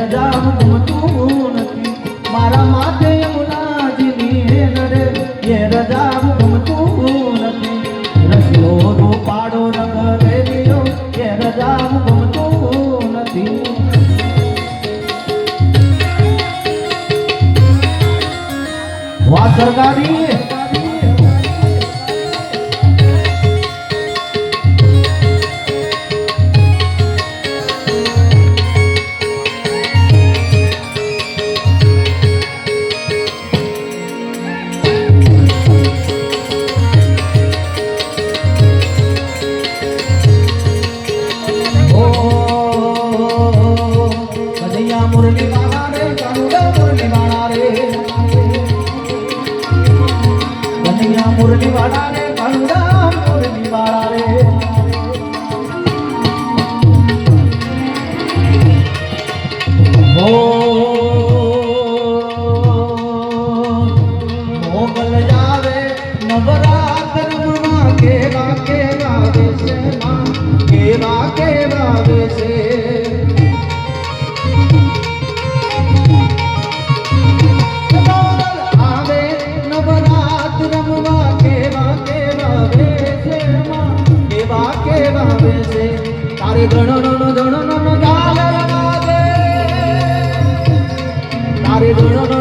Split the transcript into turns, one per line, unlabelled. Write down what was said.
રજાવું ગમતું નથી મારા માથે યમુનાજીની હેન રે એ રજાવું ગમતું નથી રસ્તો નો પાડો રંગ રેલિયો એ રજાવું ગમતું નથી વાત સરકારી मुरली वाला रे कानुड़ा मुरली वाला रे कन्हैया मुरली वाला रे कानुड़ा मुरली वाला रे ओ मोगल जावे नवरात्र में केवा केवा वेसे मां केवा केवा वेसे तारे गणनो नो झालर वागे तारे गणनो